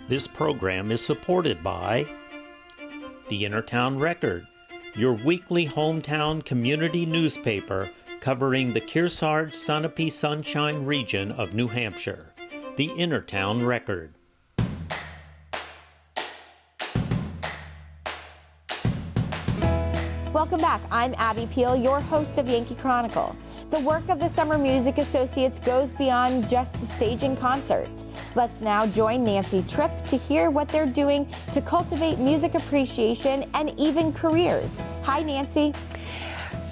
This program is supported by the Innertown Record, your weekly hometown community newspaper covering the Kearsarge Sunapee Sunshine region of New Hampshire. The Innertown Record. Welcome back. I'm Abby Peel, your host of Yankee Chronicle. The work of the Summer Music Associates goes beyond just staging concerts. Let's now join Nancy Tripp to hear what they're doing to cultivate music appreciation and even careers. Hi, Nancy.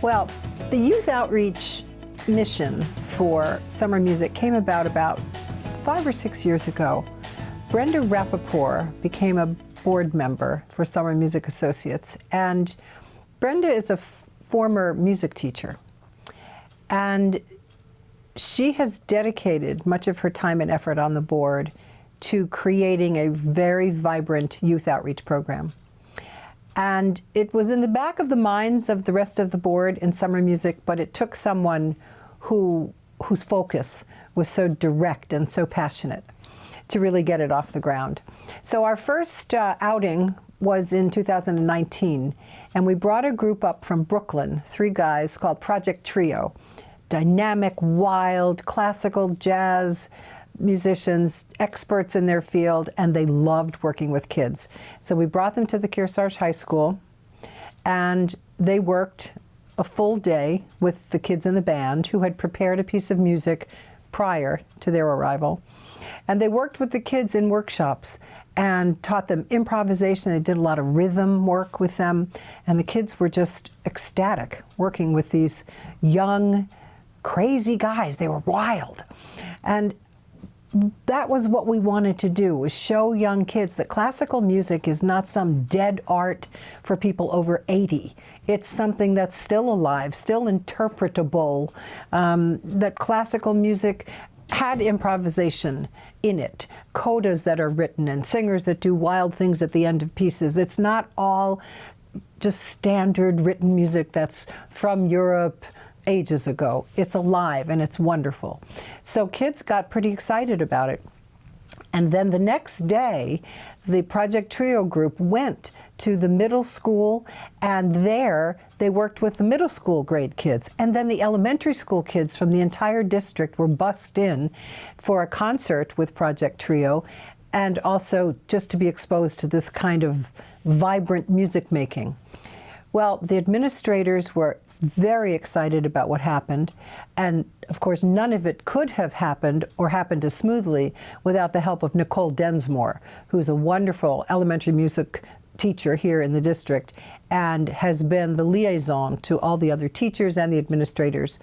Well, the youth outreach mission for summer music came about 5 or 6 years ago. Brenda Rappaport became a board member for Summer Music Associates, and Brenda is a former music teacher, and she has dedicated much of her time and effort on the board to creating a very vibrant youth outreach program. And it was in the back of the minds of the rest of the board in summer music, but it took someone whose focus was so direct and so passionate to really get it off the ground. So our first outing was in 2019, and we brought a group up from Brooklyn, 3 guys called Project Trio. Dynamic, wild, classical, jazz musicians, experts in their field, and they loved working with kids. So we brought them to the Kearsarge High School, and they worked a full day with the kids in the band who had prepared a piece of music prior to their arrival. And they worked with the kids in workshops and taught them improvisation. They did a lot of rhythm work with them, and the kids were just ecstatic working with these young, crazy guys. They were wild. And that was what we wanted to do, was show young kids that classical music is not some dead art for people over 80. It's something that's still alive, still interpretable, that classical music had improvisation in it, codas that are written and singers that do wild things at the end of pieces. It's not all just standard written music that's from Europe ages ago. It's alive and it's wonderful. So kids got pretty excited about it. And then the next day, the Project Trio group went to the middle school, and there they worked with the middle school grade kids. And then the elementary school kids from the entire district were bussed in for a concert with Project Trio, and also just to be exposed to this kind of vibrant music making. Well, the administrators were very excited about what happened, and of course none of it could have happened or happened as smoothly without the help of Nicole Densmore, who's a wonderful elementary music teacher here in the district and has been the liaison to all the other teachers and the administrators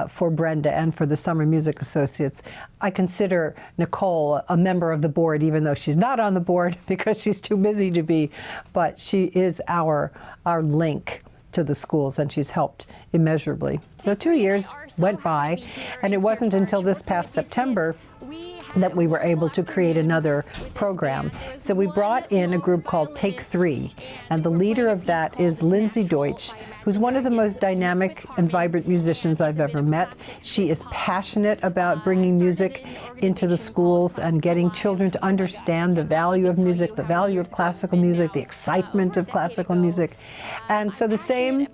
for Brenda and for the Summer Music Associates. I consider Nicole a member of the board, even though she's not on the board because she's too busy to be, but she is our link to the schools, and she's helped immeasurably. So 2 years went by, and it wasn't until this past September that we were able to create another program. So we brought in a group called Take 3, and the leader of that is Lindsay Deutsch, who's one of the most dynamic and vibrant musicians I've ever met. She is passionate about bringing music into the schools and getting children to understand the value of music, the value of classical music, the excitement of classical music. And so the same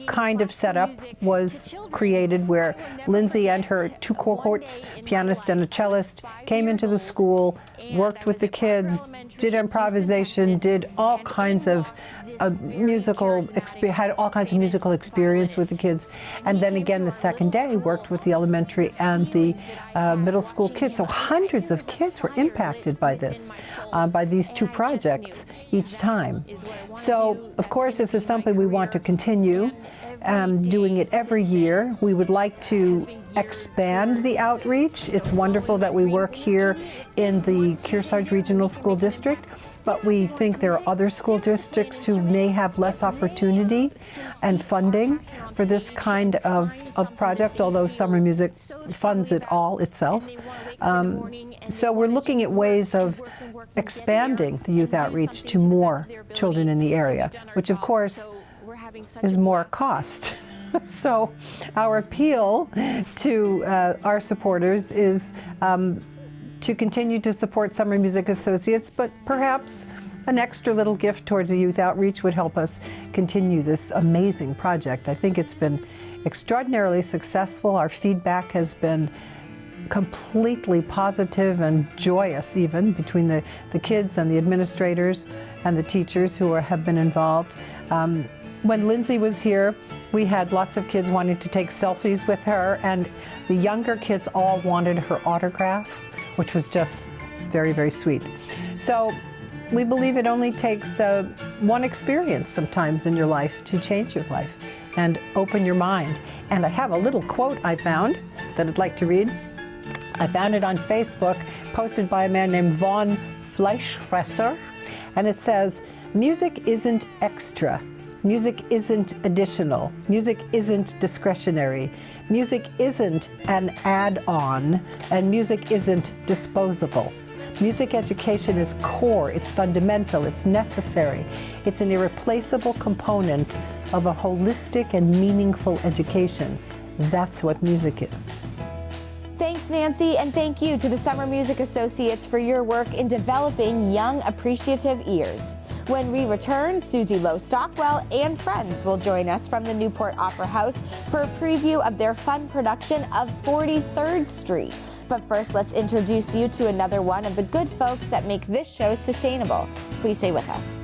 kind of setup was created where Lindsay and her 2 cohorts, pianist and a cellist, came into the school, worked with the kids, did improvisation, did all kinds of had all kinds of musical experience with the kids. And then again the second day worked with the elementary and the middle school kids. So hundreds of kids were impacted by this, by these 2 projects each time. So of course this is something we want to continue doing it every year. We would like to expand the outreach. It's wonderful that we work here in the Kearsarge Regional School District, but we think there are other school districts who may have less opportunity and funding for this kind of project, although Summer Music funds it all itself. So we're looking at ways of expanding the youth outreach to more children in the area, which of course is more cost. So our appeal to our supporters is to continue to support Summer Music Associates, but perhaps an extra little gift towards the youth outreach would help us continue this amazing project. I think it's been extraordinarily successful. Our feedback has been completely positive and joyous, even between the kids and the administrators and the teachers who have been involved. When Lindsay was here, we had lots of kids wanting to take selfies with her, and the younger kids all wanted her autograph, which was just very, very sweet. So we believe it only takes one experience sometimes in your life to change your life and open your mind. And I have a little quote I found that I'd like to read. I found it on Facebook, posted by a man named Von Fleischfresser, and it says, "Music isn't extra. Music isn't additional. Music isn't discretionary. Music isn't an add-on, and music isn't disposable. Music education is core, it's fundamental, it's necessary. It's an irreplaceable component of a holistic and meaningful education. That's what music is." Thanks, Nancy, and thank you to the Summer Music Associates for your work in developing young, appreciative ears. When we return, Susie Lowe-Stockwell and friends will join us from the Newport Opera House for a preview of their fun production of 43rd Street. But first, let's introduce you to another one of the good folks that make this show sustainable. Please stay with us.